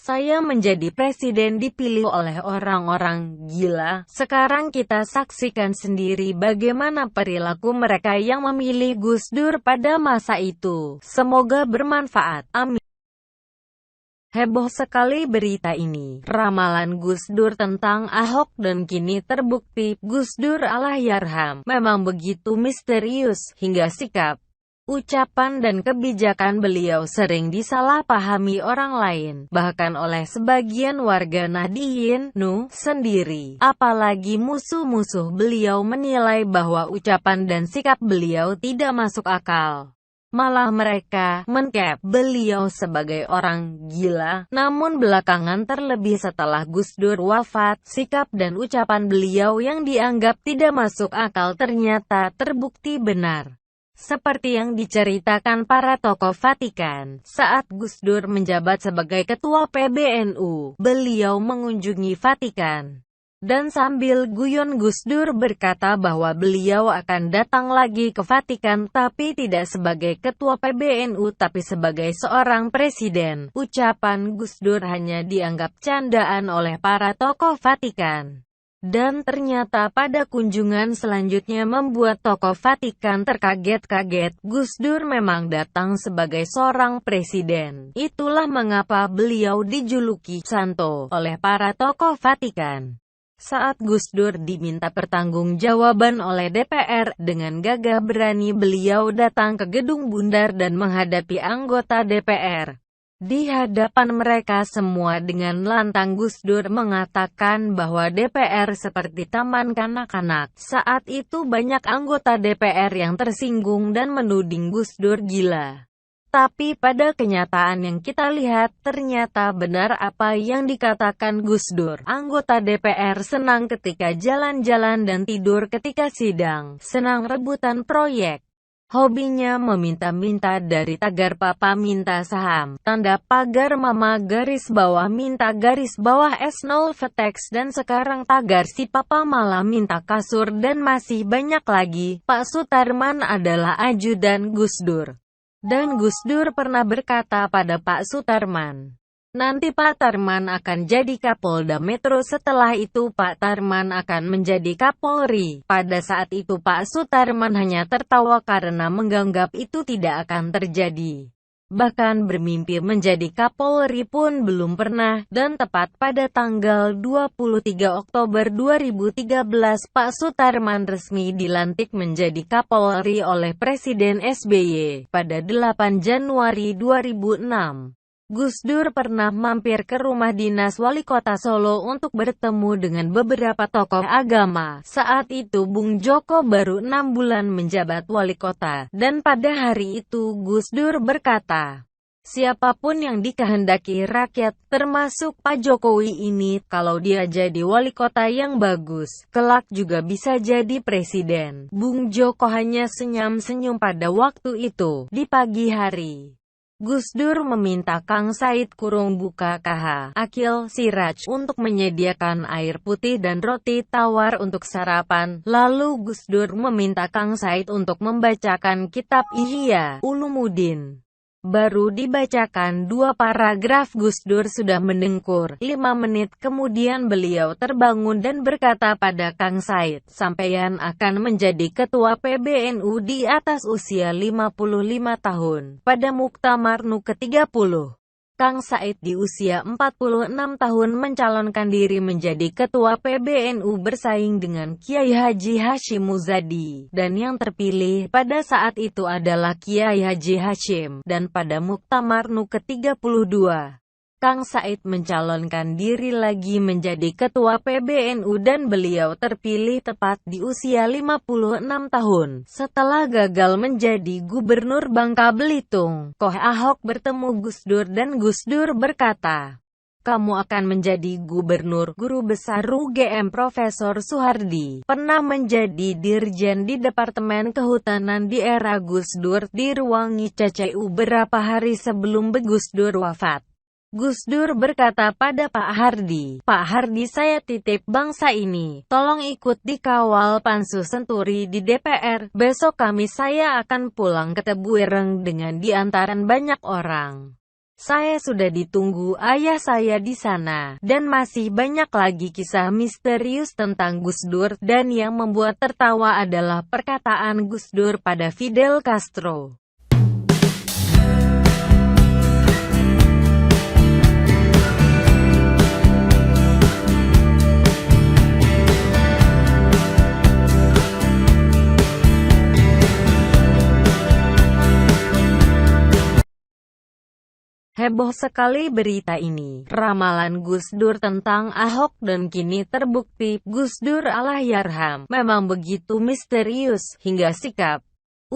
Saya menjadi presiden dipilih oleh orang-orang gila. Sekarang kita saksikan sendiri bagaimana perilaku mereka yang memilih Gus Dur pada masa itu. Semoga bermanfaat. Amin. Heboh sekali berita ini. Ramalan Gus Dur tentang Ahok dan kini terbukti. Gus Dur Allahyarham memang begitu misterius, hingga sikap, ucapan dan kebijakan beliau sering disalahpahami orang lain, bahkan oleh sebagian warga Nahdien Nu sendiri. Apalagi musuh-musuh beliau menilai bahwa ucapan dan sikap beliau tidak masuk akal. Malah mereka mencap beliau sebagai orang gila. Namun belakangan, terlebih setelah Gus Dur wafat, sikap dan ucapan beliau yang dianggap tidak masuk akal ternyata terbukti benar. Seperti yang diceritakan para tokoh Vatikan, saat Gus Dur menjabat sebagai ketua PBNU, beliau mengunjungi Vatikan. Dan sambil guyon Gus Dur berkata bahwa beliau akan datang lagi ke Vatikan, tapi tidak sebagai ketua PBNU tapi sebagai seorang presiden. Ucapan Gus Dur hanya dianggap candaan oleh para tokoh Vatikan. Dan ternyata pada kunjungan selanjutnya membuat tokoh Vatikan terkaget-kaget. Gus Dur memang datang sebagai seorang presiden. Itulah mengapa beliau dijuluki Santo oleh para tokoh Vatikan. Saat Gus Dur diminta pertanggungjawaban oleh DPR, dengan gagah berani beliau datang ke Gedung Bundar dan menghadapi anggota DPR. Di hadapan mereka semua dengan lantang Gus Dur mengatakan bahwa DPR seperti taman kanak-kanak. Saat itu banyak anggota DPR yang tersinggung dan menuding Gus Dur gila. Tapi pada kenyataan yang kita lihat, ternyata benar apa yang dikatakan Gus Dur. Anggota DPR senang ketika jalan-jalan dan tidur ketika sidang. Senang rebutan proyek. Hobinya meminta-minta dari tagar papa minta saham, tanda pagar mama garis bawah minta garis bawah S0 Vetex, dan sekarang tagar si papa malah minta kasur, dan masih banyak lagi. Pak Sutarman adalah ajudan Gus Dur. Dan Gus Dur pernah berkata pada Pak Sutarman, nanti Pak Tarman akan jadi Kapolda Metro, setelah itu Pak Tarman akan menjadi Kapolri. Pada saat itu Pak Sutarman hanya tertawa karena menganggap itu tidak akan terjadi. Bahkan bermimpi menjadi Kapolri pun belum pernah. Dan tepat pada tanggal 23 Oktober 2013, Pak Sutarman resmi dilantik menjadi Kapolri oleh Presiden SBY. Pada 8 Januari 2006, Gus Dur pernah mampir ke rumah dinas wali kota Solo untuk bertemu dengan beberapa tokoh agama. Saat itu Bung Joko baru 6 bulan menjabat wali kota, dan pada hari itu Gus Dur berkata, siapapun yang dikehendaki rakyat, termasuk Pak Jokowi ini, kalau dia jadi wali kota yang bagus, kelak juga bisa jadi presiden. Bung Joko hanya senyum-senyum pada waktu itu. Di pagi hari, Gus Dur meminta Kang Said (buka KH) Akil Siraj untuk menyediakan air putih dan roti tawar untuk sarapan. Lalu Gus Dur meminta Kang Said untuk membacakan kitab Ihya Ulumuddin. Baru dibacakan 2 paragraf Gus Dur sudah mendengkur. 5 menit kemudian beliau terbangun dan berkata pada Kang Said, sampeyan akan menjadi ketua PBNU di atas usia 55 tahun. Pada Muktamar NU ke-30, Kang Said di usia 46 tahun mencalonkan diri menjadi ketua PBNU bersaing dengan Kiai Haji Hashim Muzadi, dan yang terpilih pada saat itu adalah Kiai Haji Hashim. Dan pada Muktamar NU ke-32, Kang Said mencalonkan diri lagi menjadi ketua PBNU dan beliau terpilih tepat di usia 56 tahun. Setelah gagal menjadi gubernur Bangka Belitung, Koh Ahok bertemu Gus Dur dan Gus Dur berkata, kamu akan menjadi gubernur. Guru besar UGM Profesor Soehardi pernah menjadi dirjen di Departemen Kehutanan di era Gus Dur di ruang ICCU beberapa hari sebelum Gus Dur wafat. Gus Dur berkata pada Pak Hardi, Pak Hardi, saya titip bangsa ini, tolong ikut dikawal Pansus Senturi di DPR, besok Kamis saya akan pulang ke Tebuireng dengan diantaran banyak orang. Saya sudah ditunggu ayah saya di sana. Dan masih banyak lagi kisah misterius tentang Gus Dur, dan yang membuat tertawa adalah perkataan Gus Dur pada Fidel Castro. Heboh sekali berita ini. Ramalan Gus Dur tentang Ahok dan kini terbukti, Gus Dur Allahyarham memang begitu misterius, hingga sikap,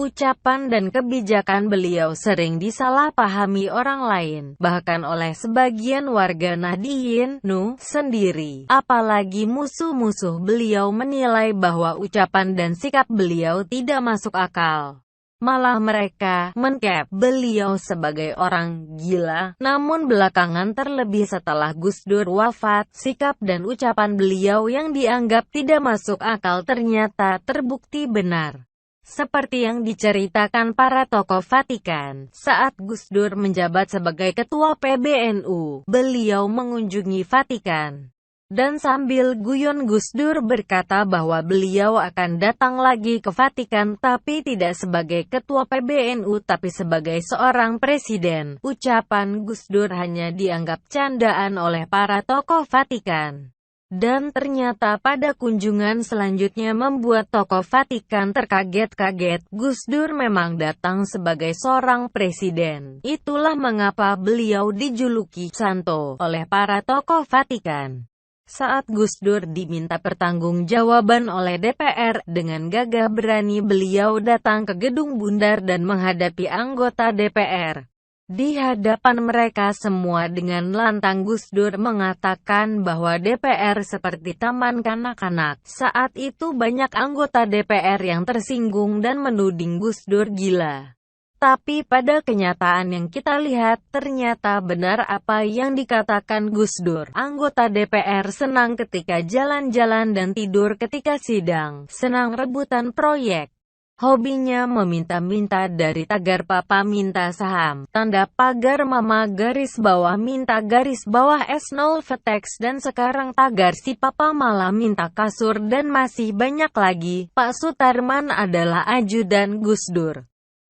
ucapan dan kebijakan beliau sering disalahpahami orang lain, bahkan oleh sebagian warga Nahdien Nu sendiri. Apalagi musuh-musuh beliau menilai bahwa ucapan dan sikap beliau tidak masuk akal. Malah mereka mencap beliau sebagai orang gila. Namun belakangan, terlebih setelah Gus Dur wafat, sikap dan ucapan beliau yang dianggap tidak masuk akal ternyata terbukti benar. Seperti yang diceritakan para tokoh Vatikan, saat Gus Dur menjabat sebagai ketua PBNU, beliau mengunjungi Vatikan. Dan sambil guyon Gus Dur berkata bahwa beliau akan datang lagi ke Vatikan, tapi tidak sebagai ketua PBNU tapi sebagai seorang presiden. Ucapan Gus Dur hanya dianggap candaan oleh para tokoh Vatikan. Dan ternyata pada kunjungan selanjutnya membuat tokoh Vatikan terkaget-kaget. Gus Dur memang datang sebagai seorang presiden. Itulah mengapa beliau dijuluki Santo oleh para tokoh Vatikan. Saat Gus Dur diminta pertanggungjawaban oleh DPR, dengan gagah berani beliau datang ke Gedung Bundar dan menghadapi anggota DPR. Di hadapan mereka semua dengan lantang Gus Dur mengatakan bahwa DPR seperti taman kanak-kanak. Saat itu banyak anggota DPR yang tersinggung dan menuding Gus Dur gila. Tapi pada kenyataan yang kita lihat, ternyata benar apa yang dikatakan Gus Dur. Anggota DPR senang ketika jalan-jalan dan tidur ketika sidang, senang rebutan proyek. Hobinya meminta-minta dari tagar papa minta saham, tanda pagar mama garis bawah minta garis bawah S0 Vetex, dan sekarang tagar si papa malah minta kasur, dan masih banyak lagi. Pak Sutarman adalah ajudan Gus Dur.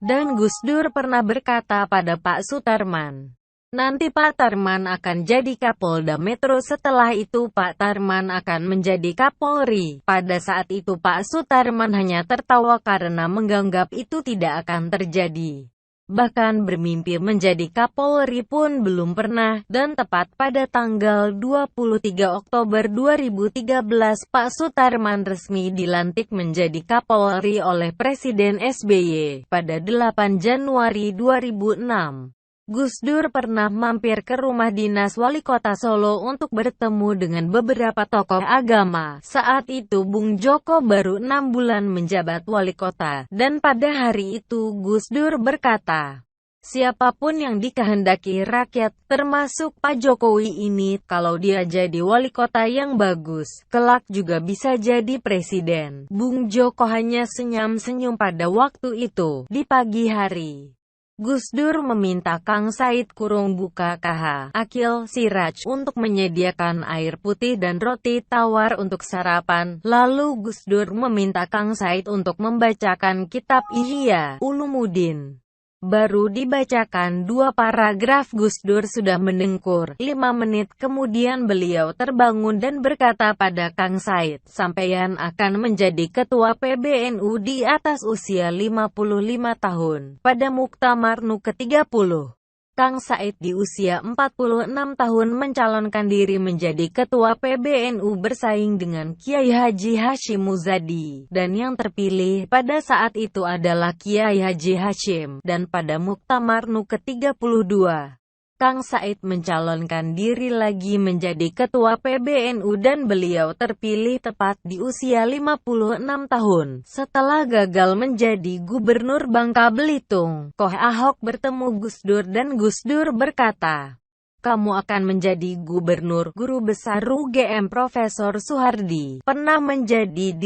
Dan Gus Dur pernah berkata pada Pak Sutarman, nanti Pak Tarman akan jadi Kapolda Metro, setelah itu Pak Tarman akan menjadi Kapolri. Pada saat itu Pak Sutarman hanya tertawa karena menganggap itu tidak akan terjadi. Bahkan bermimpi menjadi Kapolri pun belum pernah. Dan tepat pada tanggal 23 Oktober 2013, Pak Sutarman resmi dilantik menjadi Kapolri oleh Presiden SBY. Pada 8 Januari 2006, Gus Dur pernah mampir ke rumah dinas Wali Kota Solo untuk bertemu dengan beberapa tokoh agama. Saat itu Bung Joko baru 6 bulan menjabat wali kota, dan pada hari itu Gus Dur berkata, siapapun yang dikehendaki rakyat, termasuk Pak Jokowi ini, kalau dia jadi wali kota yang bagus, kelak juga bisa jadi presiden. Bung Joko hanya senyum-senyum pada waktu itu. Di pagi hari, Gus Dur meminta Kang Said (buka KH) Akil Siraj untuk menyediakan air putih dan roti tawar untuk sarapan. Lalu Gus Dur meminta Kang Said untuk membacakan kitab Ihya Ulumuddin. Baru dibacakan 2 paragraf Gus Dur sudah mendengkur. 5 menit kemudian beliau terbangun dan berkata pada Kang Said, sampeyan akan menjadi ketua PBNU di atas usia 55 tahun. Pada Muktamar NU ke-30, Kang Said di usia 46 tahun mencalonkan diri menjadi ketua PBNU bersaing dengan Kiai Haji Hashim Muzadi, dan yang terpilih pada saat itu adalah Kiai Haji Hashim. Dan pada Muktamar NU ke-32, Kang Said mencalonkan diri lagi menjadi ketua PBNU dan beliau terpilih tepat di usia 56 tahun. Setelah gagal menjadi gubernur Bangka Belitung, Koh Ahok bertemu Gus Dur dan Gus Dur berkata, kamu akan menjadi gubernur. Guru besar UGM Profesor Soehardi pernah menjadi